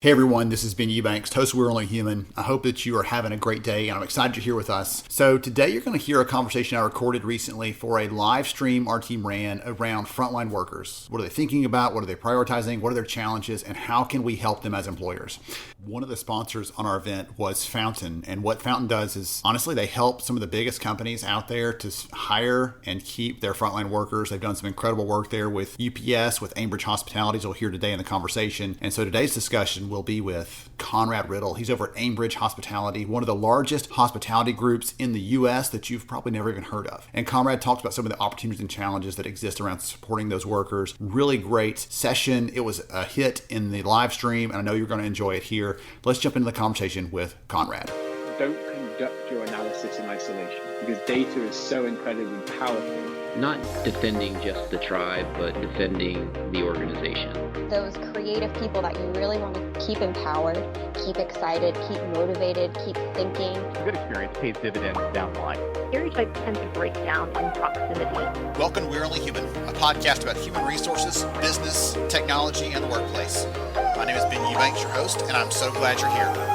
Hey everyone, this is Ben Eubanks, host of We're Only Human. I hope that you are having a great day and I'm excited you're here with us. So today you're going to hear a conversation I recorded recently for a live stream our team ran around frontline workers. What are they thinking about? What are they prioritizing? What are their challenges? And how can we help them as employers? One of the sponsors on our event was Fountain. And what Fountain does is, honestly, they help some of the biggest companies out there to hire and keep their frontline workers. They've done some incredible work there with UPS, with Aimbridge Hospitality, as you'll hear today in the conversation. And so today's discussion will be with Conrad Riddle. He's over at Aimbridge Hospitality, one of the largest hospitality groups in the U.S. that you've probably never even heard of. And Conrad talks about some of the opportunities and challenges that exist around supporting those workers. Really great session. It was a hit in the live stream, and I know you're going to enjoy it here. Let's jump into the conversation with Conrad. Don't conduct your analysis in isolation because data is so incredibly powerful. Not defending just the tribe, but defending the organization. Those creative people that you really want to keep empowered, keep excited, keep motivated, keep thinking. A good experience pays dividends down the line. Stereotypes tend to break down in proximity. Welcome to We're Only Human, a podcast about human resources, business, technology, and the workplace. My name is Ben Eubanks, your host, and I'm so glad you're here.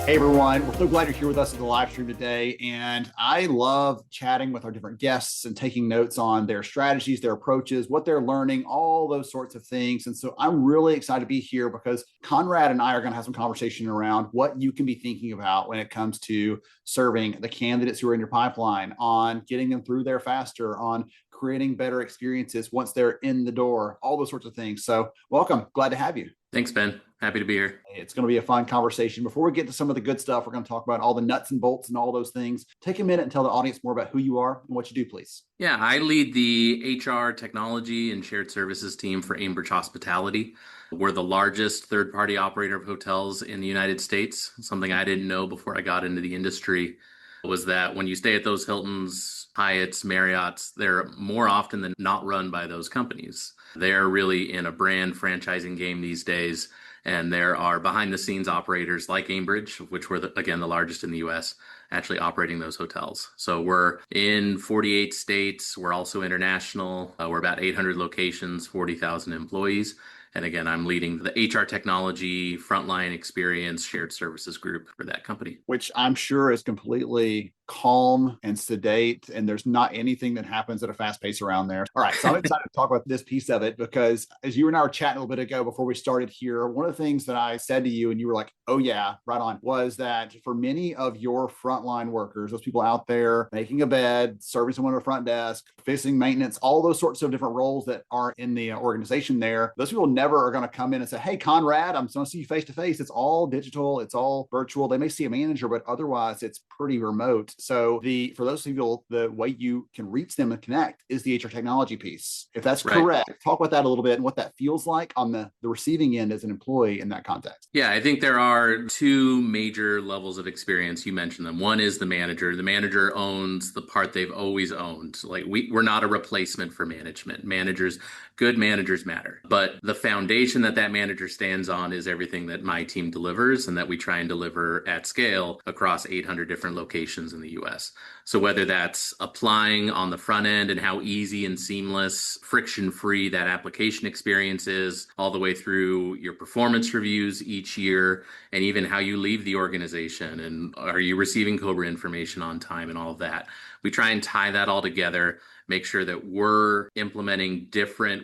Hey everyone, we're so glad you're here with us at the live stream today. And I love chatting with our different guests and taking notes on their strategies, their approaches, what they're learning, all those sorts of things. And so I'm really excited to be here because Conrad and I are going to have some conversation around what you can be thinking about when it comes to serving the candidates who are in your pipeline, on getting them through there faster, on creating better experiences once they're in the door, all those sorts of things. So welcome. Glad to have you. Thanks, Ben. Happy to be here. It's going to be a fun conversation. Before we get to some of the good stuff, we're going to talk about all the nuts and bolts and all those things. Take a minute and tell the audience more about who you are and what you do, please. Yeah, I lead the HR, technology, and shared services team for Aimbridge Hospitality. We're the largest third-party operator of hotels in the United States. Something I didn't know before I got into the industry was that when you stay at those Hiltons, Hyatts, Marriotts, they're more often than not run by those companies. They're really in a brand franchising game these days. And there are behind-the-scenes operators like Aimbridge, which we're, again, the largest in the U.S., actually operating those hotels. So we're in 48 states. We're also international. We're about 800 locations, 40,000 employees. And again, I'm leading the HR technology, frontline experience, shared services group for that company. Which I'm sure is completely calm and sedate, and there's not anything that happens at a fast pace around there. All right, so I'm excited to talk about this piece of it because as you and I were chatting a little bit ago before we started here, one of the things that I said to you and you were like, oh yeah, right on, was that for many of your frontline workers, those people out there making a bed, serving someone at a front desk, fixing maintenance, all those sorts of different roles that are in the organization there, those people never are going to come in and say, hey, Conrad, I'm going to see you face to face. It's all digital. It's all virtual. They may see a manager, but otherwise it's pretty remote. So for those people, the way you can reach them and connect is the HR technology piece. If that's correct, talk about that a little bit and what that feels like on the receiving end as an employee in that context. Yeah, I think there are two major levels of experience. You mentioned them. One is the manager. The manager owns the part they've always owned. Like we're not a replacement for management. Good managers matter. But the foundation that manager stands on is everything that my team delivers and that we try and deliver at scale across 800 different locations in the US. So whether that's applying on the front end and how easy and seamless, friction-free that application experience is, all the way through your performance reviews each year, and even how you leave the organization, and are you receiving COBRA information on time and all of that. We try and tie that all together, make sure that we're implementing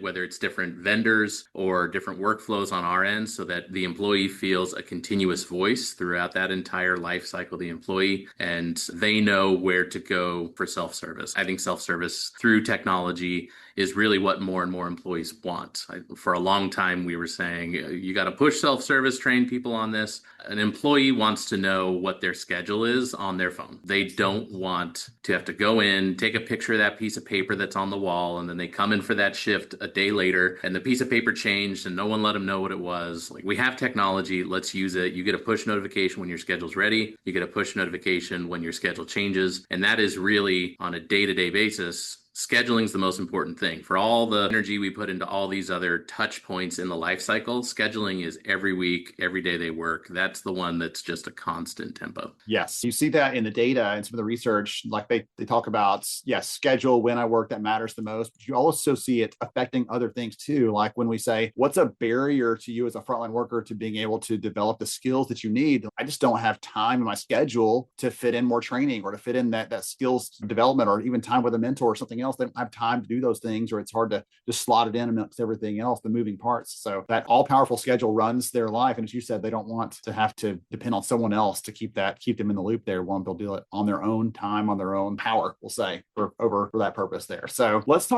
whether it's different vendors or different workflows on our end so that the employee feels a continuous voice throughout that entire life cycle of the employee, and they know where to go for self-service. I think self-service through technology is really what more and more employees want. For a long time, we were saying, you got to push self-service, train people on this. An employee wants to know what their schedule is on their phone. They don't want to have to go in, take a picture of that piece of paper that's on the wall, and then they come in for that shift a day later, and the piece of paper changed, and no one let them know what it was. Like, we have technology, let's use it. You get a push notification when your schedule's ready. You get a push notification when your schedule changes. And that is really, on a day-to-day basis, scheduling is the most important thing. For all the energy we put into all these other touch points in the life cycle, scheduling is every week, every day they work. That's the one that's just a constant tempo. Yes. You see that in the data and some of the research, like they talk about, yes, schedule when I work, that matters the most. But you also see it affecting other things too. Like when we say, what's a barrier to you as a frontline worker to being able to develop the skills that you need? I just don't have time in my schedule to fit in more training or to fit in that skills development, or even time with a mentor or something else. They don't have time to do those things, or it's hard to just slot it in amongst everything else, the moving parts. So that all powerful schedule runs their life. And as you said, they don't want to have to depend on someone else to keep them in the loop there. They'll do it on their own time, on their own power, we'll say, for that purpose there. So let's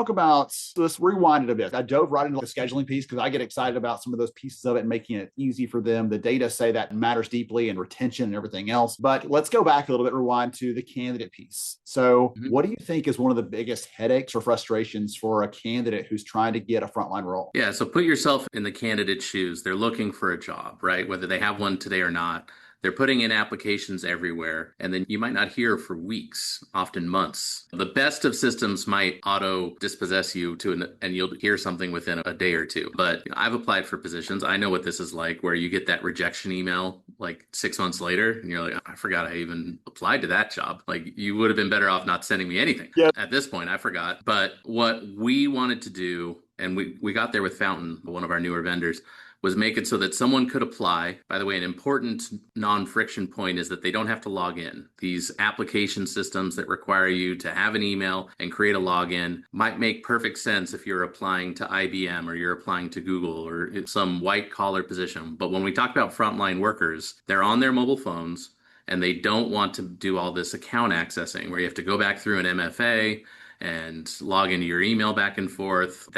rewind it a bit. I dove right into the scheduling piece because I get excited about some of those pieces of it and making it easy for them. The data say that matters deeply, and retention and everything else. But let's go back a little bit, rewind to the candidate piece. So what do you think is one of the biggest headaches or frustrations for a candidate who's trying to get a frontline role? Yeah, so put yourself in the candidate's shoes. They're looking for a job, right? Whether they have one today or not. They're putting in applications everywhere, and then you might not hear for weeks, often months. The best of systems might auto dispossess you and you'll hear something within a day or two. But I've applied for positions. I know what this is like, where you get that rejection email like 6 months later, and you're like, I forgot I even applied to that job. Like, you would have been better off not sending me anything. Yep. At this point, I forgot. But what we wanted to do, and we got there with Fountain, one of our newer vendors, was make it so that someone could apply. By the way, an important non-friction point is that they don't have to log in. These application systems that require you to have an email and create a login might make perfect sense if you're applying to IBM or you're applying to Google or some white collar position. But when we talk about frontline workers, they're on their mobile phones and they don't want to do all this account accessing where you have to go back through an MFA and log into your email back and forth.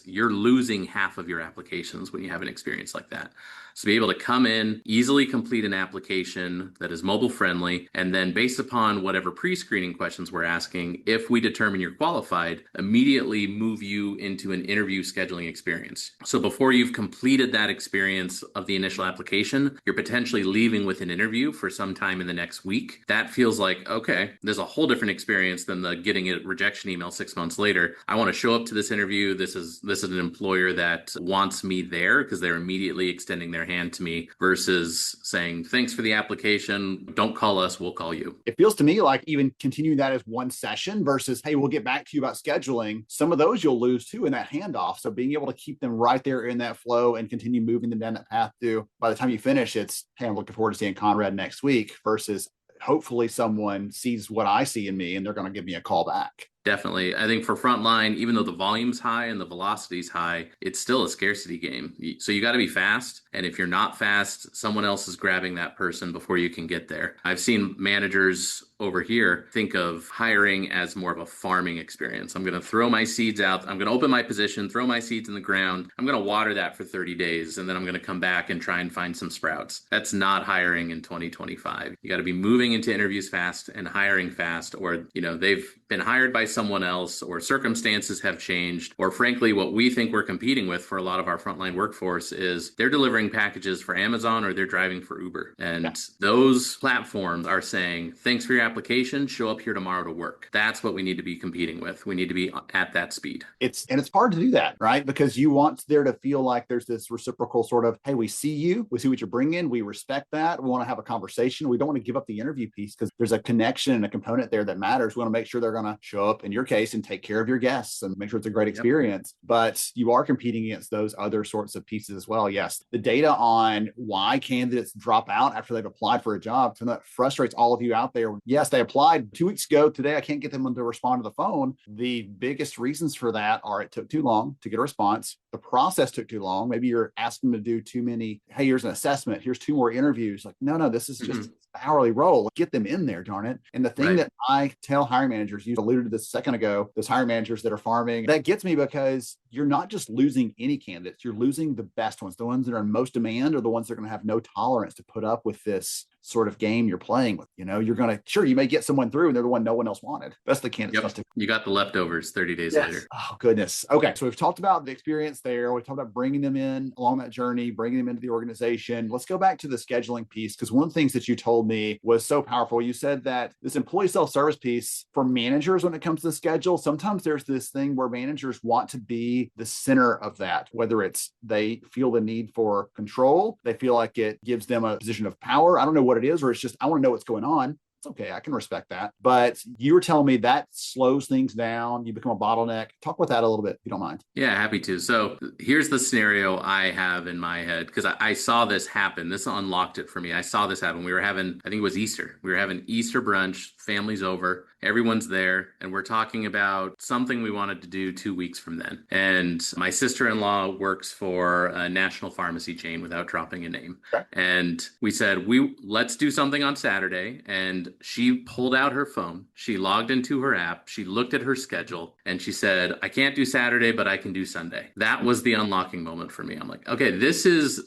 You're losing half of your applications when you have an experience like that. So be able to come in, easily complete an application that is mobile friendly, and then based upon whatever pre-screening questions we're asking, if we determine you're qualified, immediately move you into an interview scheduling experience. So before you've completed that experience of the initial application, you're potentially leaving with an interview for some time in the next week. That feels like, okay, there's a whole different experience than the getting a rejection email 6 months later. I want to show up to this interview. This is an employer that wants me there because they're immediately extending their hand to me versus saying, thanks for the application. Don't call us, we'll call you. It feels to me like even continuing that as one session versus, hey, we'll get back to you about scheduling. Some of those you'll lose too in that handoff. So being able to keep them right there in that flow and continue moving them down that path to, by the time you finish, it's, hey, I'm looking forward to seeing Conrad next week, versus hopefully someone sees what I see in me and they're going to give me a call back. Definitely. I think for Frontline, even though the volume's high and the velocity's high, it's still a scarcity game. So you got to be fast. And if you're not fast, someone else is grabbing that person before you can get there. I've seen managers over here think of hiring as more of a farming experience. I'm going to throw my seeds out. I'm going to open my position, throw my seeds in the ground. I'm going to water that for 30 days, and then I'm going to come back and try and find some sprouts. That's not hiring in 2025. You got to be moving into interviews fast and hiring fast, or, they've been hired by someone else, or circumstances have changed, or frankly, what we think we're competing with for a lot of our frontline workforce is they're delivering packages for Amazon or they're driving for Uber. And those platforms are saying, thanks for your application, show up here tomorrow to work. That's what we need to be competing with. We need to be at that speed. It's hard to do that, right? Because you want there to feel like there's this reciprocal sort of, hey, we see you, we see what you're bringing, we respect that, we want to have a conversation. We don't want to give up the interview piece because there's a connection and a component there that matters. We want to make sure they're going to show up in your case and take care of your guests and make sure it's a great experience. But you are competing against those other sorts of pieces as well. Yes, the data on why candidates drop out after they've applied for a job, so that frustrates all of you out there. Yes, they applied 2 weeks ago. Today, I can't get them to respond to the phone. The biggest reasons for that are it took too long to get a response. The process took too long. Maybe you're asking them to do too many. Hey, here's an assessment. Here's 2 more interviews. Like, no, this is just hourly role. Get them in there, darn it. And the thing that I tell hiring managers, you alluded to this a second ago, those hiring managers that are farming, that gets me because you're not just losing any candidates, you're losing the best ones. The ones that are in most demand are the ones that are going to have no tolerance to put up with this sort of game you're playing with. You're going to, sure, you may get someone through and they're the one no one else wanted. That's the candidate. Yep. You got the leftovers 30 days later. Oh, goodness. Okay. So we've talked about the experience there. We've talked about bringing them in along that journey, bringing them into the organization. Let's go back to the scheduling piece, because one of the things that you told me was so powerful. You said that this employee self-service piece for managers, when it comes to the schedule, sometimes there's this thing where managers want to be the center of that, whether it's they feel the need for control, they feel like it gives them a position of power. I don't know what it is, or it's just, I want to know what's going on. Okay, I can respect that. But you were telling me that slows things down. You become a bottleneck. Talk about that a little bit, if you don't mind. Yeah, happy to. So here's the scenario I have in my head, because I saw this happen. This unlocked it for me. I saw this happen. We were having, I think it was Easter. We were having Easter brunch, family's over, everyone's there, and we're talking about something we wanted to do 2 weeks from then. And my sister-in-law works for a national pharmacy chain without dropping a name. Okay. And we said, let's do something on Saturday. And she pulled out her phone. She logged into her app. She looked at her schedule and she said, I can't do Saturday, but I can do Sunday. That was the unlocking moment for me. I'm like, okay,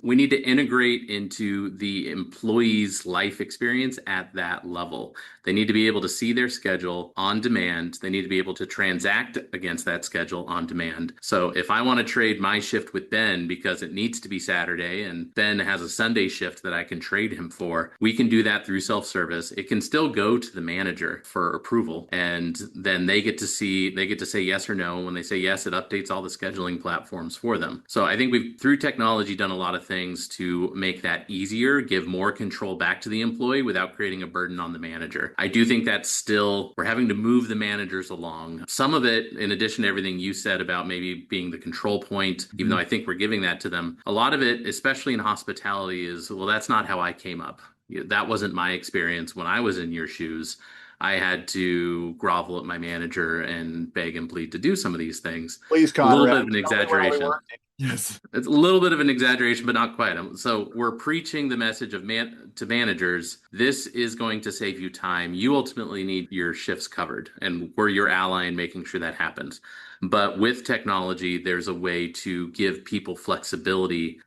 we need to integrate into the employee's life experience at that level. They need to be able to see their schedule on demand. They need to be able to transact against that schedule on demand. So if I want to trade my shift with Ben because it needs to be Saturday and Ben has a Sunday shift that I can trade him for, we can do that through self-service. It can still go to the manager for approval, and then they get to say yes or no. When they say yes, it updates all the scheduling platforms for them. So I think we've, through technology, done a lot of things to make that easier, give more control back to the employee without creating a burden on the manager. I do think that's still, we're having to move the managers along. Some of it, in addition to everything you said about maybe being the control point, even though I think we're giving that to them, a lot of it, especially in hospitality, is, well, that's not how I came up. That wasn't my experience when I was in your shoes. I had to grovel at my manager and beg and plead to do some of these things. Please, Conrad. A little bit of an exaggeration. Yes. It's a little bit of an exaggeration, but not quite. So we're preaching the message of to managers. This is going to save you time. You ultimately need your shifts covered, and we're your ally in making sure that happens. But with technology, there's a way to give people flexibility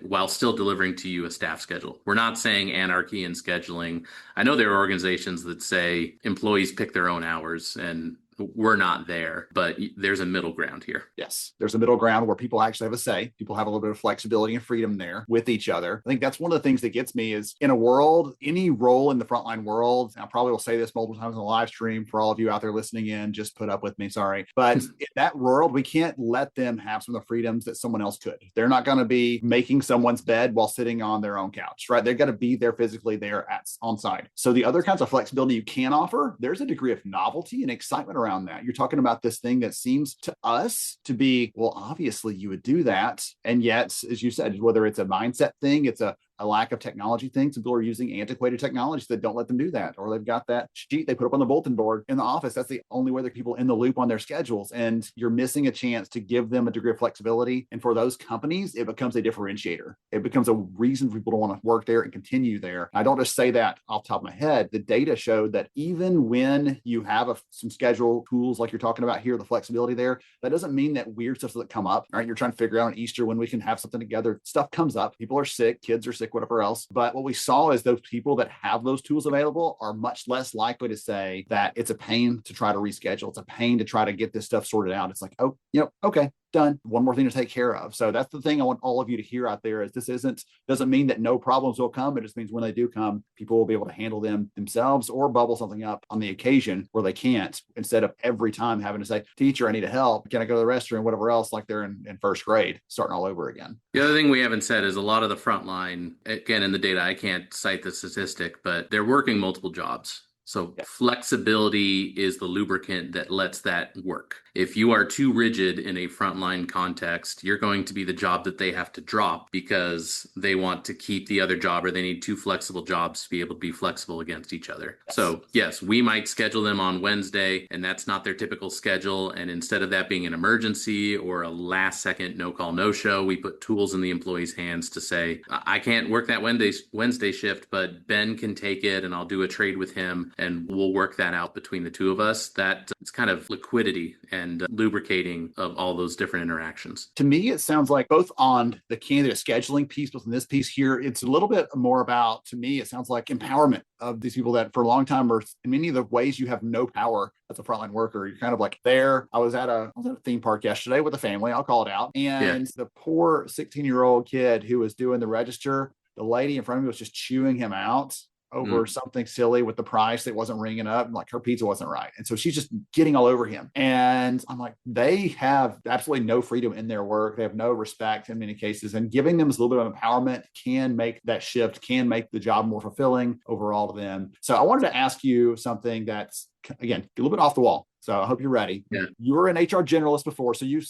while still delivering to you a staff schedule. We're not saying anarchy in scheduling. I know there are organizations that say employees pick their own hours, and we're not there, but there's a middle ground here. Yes, there's a middle ground where people actually have a say. People have a little bit of flexibility and freedom there with each other. I think that's one of the things that gets me is, in a world, any role in the frontline world, and I probably will say this multiple times on the live stream for all of you out there listening in, just put up with me, sorry. But in that world, we can't let them have some of the freedoms that someone else could. They're not going to be making someone's bed while sitting on their own couch, right? They've got to be there physically there on site. So the other kinds of flexibility you can offer, there's a degree of novelty and excitement around that. You're talking about this thing that seems to us to be, well, obviously you would do that. And yet, as you said, whether it's a mindset thing, it's a lack of technology thing. Some people are using antiquated technologies that don't let them do that. Or they've got that sheet they put up on the bulletin board in the office. That's the only way they're people in the loop on their schedules. And you're missing a chance to give them a degree of flexibility. And for those companies, it becomes a differentiator. It becomes a reason for people to want to work there and continue there. I don't just say that off the top of my head. The data showed that even when you have some schedule tools like you're talking about here, the flexibility there, that doesn't mean that weird stuff doesn't come up, right? You're trying to figure out on Easter when we can have something together. Stuff comes up. People are sick, kids are sick, whatever else. But what we saw is those people that have those tools available are much less likely to say that it's a pain to try to reschedule. It's a pain to try to get this stuff sorted out. It's like, oh, okay, done. One more thing to take care of. So that's the thing I want all of you to hear out there is this doesn't mean that no problems will come. It just means when they do come, people will be able to handle them themselves or bubble something up on the occasion where they can't, instead of every time having to say, teacher, I need help. Can I go to the restroom? Whatever else, like they're in first grade, starting all over again. The other thing we haven't said is a lot of the frontline, again, in the data, I can't cite the statistic, but they're working multiple jobs. So flexibility is the lubricant that lets that work. If you are too rigid in a frontline context, you're going to be the job that they have to drop because they want to keep the other job, or they need two flexible jobs to be able to be flexible against each other. Yes. So yes, we might schedule them on Wednesday and that's not their typical schedule. And instead of that being an emergency or a last second no call, no show, we put tools in the employee's hands to say, I can't work that Wednesday shift, but Ben can take it and I'll do a trade with him. and we'll work that out between the two of us. That it's kind of liquidity and lubricating of all those different interactions. To me, it sounds like both on the candidate scheduling piece, both in this piece here, it's a little bit more about, to me, it sounds like empowerment of these people that for a long time are in many of the ways you have no power as a frontline worker. You're kind of like there. I was at a theme park yesterday with a family, I'll call it out. And the poor 16-year-old kid who was doing the register, the lady in front of me was just chewing him out over something silly with the price that wasn't ringing up, and like her pizza wasn't right. And so she's just getting all over him. And I'm like, they have absolutely no freedom in their work. They have no respect in many cases. And giving them a little bit of empowerment can make that shift, can make the job more fulfilling overall to them. So I wanted to ask you something that's, again, a little bit off the wall. So I hope you're ready. Yeah. You were an HR generalist before, so you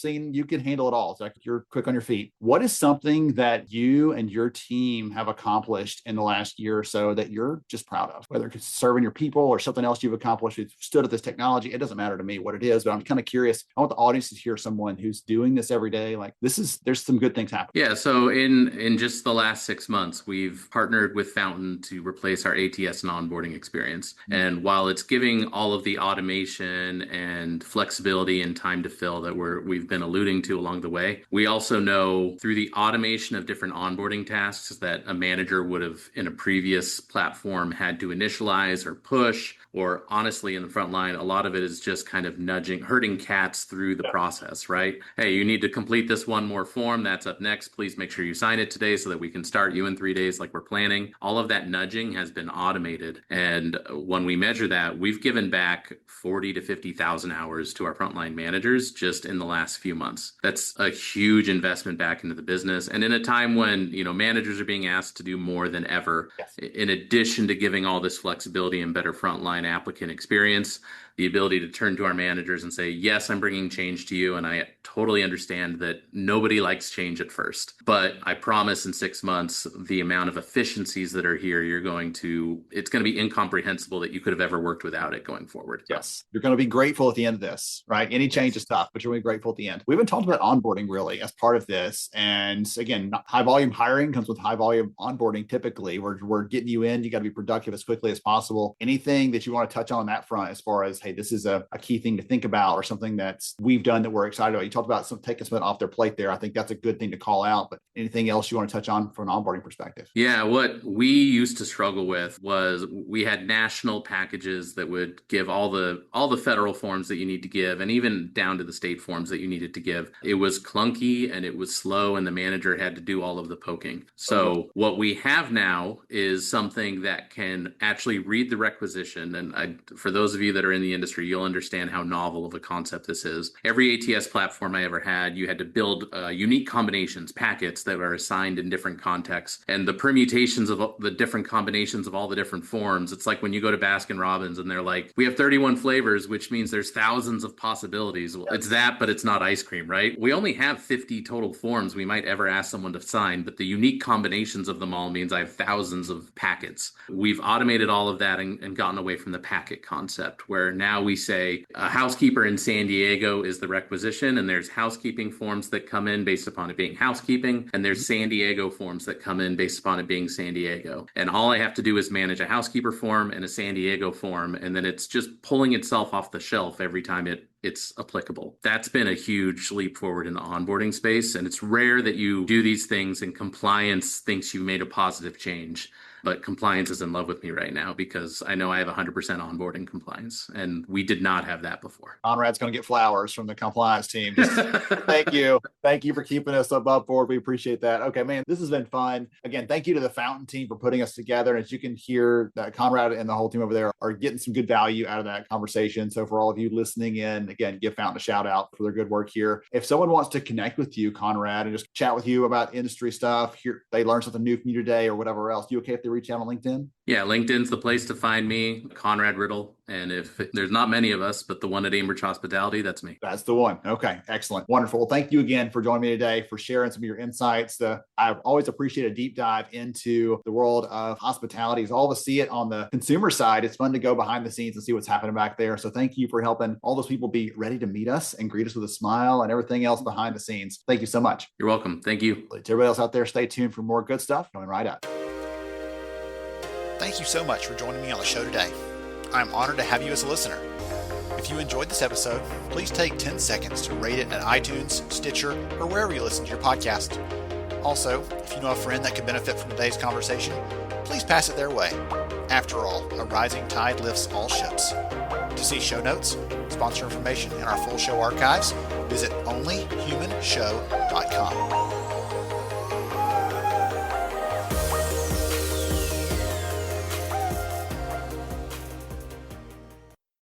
can handle it all. So you're quick on your feet. What is something that you and your team have accomplished in the last year or so that you're just proud of? Whether it's serving your people or something else you've accomplished, you've stood at this technology. It doesn't matter to me what it is, but I'm kind of curious. I want the audience to hear someone who's doing this every day. Like there's some good things happening. Yeah. So in just the last 6 months, we've partnered with Fountain to replace our ATS and onboarding experience. And while it's giving all of the automation and flexibility and time to fill that we've been alluding to along the way, we also know through the automation of different onboarding tasks that a manager would have in a previous platform had to initialize or push, or honestly in the front line, a lot of it is just kind of herding cats through the process, right? Hey, you need to complete this one more form. That's up next. Please make sure you sign it today so that we can start you in 3 days like we're planning. All of that nudging has been automated. And when we measure that, we've given back 40 to 50,000 hours to our frontline managers just in the last few months. That's a huge investment back into the business. And in a time when, managers are being asked to do more than ever, in addition to giving all this flexibility and better frontline applicant experience, the ability to turn to our managers and say, yes, I'm bringing change to you. And I totally understand that nobody likes change at first, but I promise in 6 months, the amount of efficiencies that are here, it's going to be incomprehensible that you could have ever worked without it going forward. Yes. You're going to be grateful at the end of this, right? Any change is tough, but you're going to be grateful at the end. We haven't talked about onboarding really as part of this. And again, high volume hiring comes with high volume onboarding. Typically we're getting you in, you got to be productive as quickly as possible. Anything that you want to touch on that front as far as, hey, this is a key thing to think about, or something that's we've done that we're excited about. You talked about taking something off their plate there. I think that's a good thing to call out, but anything else you want to touch on from an onboarding perspective? Yeah, what we used to struggle with was we had national packages that would give all the federal forms that you need to give, and even down to the state forms that you needed to give. It was clunky and it was slow, and the manager had to do all of the poking. So what we have now is something that can actually read the requisition. And for those of you that are in the industry, you'll understand how novel of a concept this is. Every ATS platform I ever had, you had to build unique combinations, packets that are assigned in different contexts. And the permutations of the different combinations of all the different forms, it's like when you go to Baskin Robbins and they're like, we have 31 flavors, which means there's thousands of possibilities. Well, it's that, but it's not ice cream, right? We only have 50 total forms we might ever ask someone to sign, but the unique combinations of them all means I have thousands of packets. We've automated all of that and gotten away from the packet concept, where now we say a housekeeper in San Diego is the requisition, and there's housekeeping forms that come in based upon it being housekeeping, and there's San Diego forms that come in based upon it being San Diego. And all I have to do is manage a housekeeper form and a San Diego form, and then it's just pulling itself off the shelf every time it's applicable. That's been a huge leap forward in the onboarding space. And it's rare that you do these things and compliance thinks you made a positive change. But compliance is in love with me right now because I know I have 100% onboarding compliance, and we did not have that before. Conrad's going to get flowers from the compliance team. Thank you. Thank you for keeping us above board. We appreciate that. Okay, man, this has been fun. Again, thank you to the Fountain team for putting us together. And as you can hear, that Conrad and the whole team over there are getting some good value out of that conversation. So for all of you listening in, again, give Fountain a shout out for their good work here. If someone wants to connect with you, Conrad, and just chat with you about industry stuff, here they learned something new from you today or whatever else, you okay if they reach out on LinkedIn? Yeah, LinkedIn's the place to find me, Conrad Riddle. And if there's not many of us, but the one at Aimbridge Hospitality, that's me. That's the one. Okay, excellent. Wonderful. Well, thank you again for joining me today, for sharing some of your insights. I've always appreciated a deep dive into the world of hospitality. It's all to see it on the consumer side. It's fun to go behind the scenes and see what's happening back there. So thank you for helping all those people be ready to meet us and greet us with a smile and everything else behind the scenes. Thank you so much. You're welcome. Thank you. To everybody else out there, stay tuned for more good stuff coming right up. Thank you so much for joining me on the show today. I'm honored to have you as a listener. If you enjoyed this episode, please take 10 seconds to rate it at iTunes, Stitcher, or wherever you listen to your podcast. Also, if you know a friend that could benefit from today's conversation, please pass it their way. After all, a rising tide lifts all ships. To see show notes, sponsor information, and our full show archives, visit onlyhumanshow.com.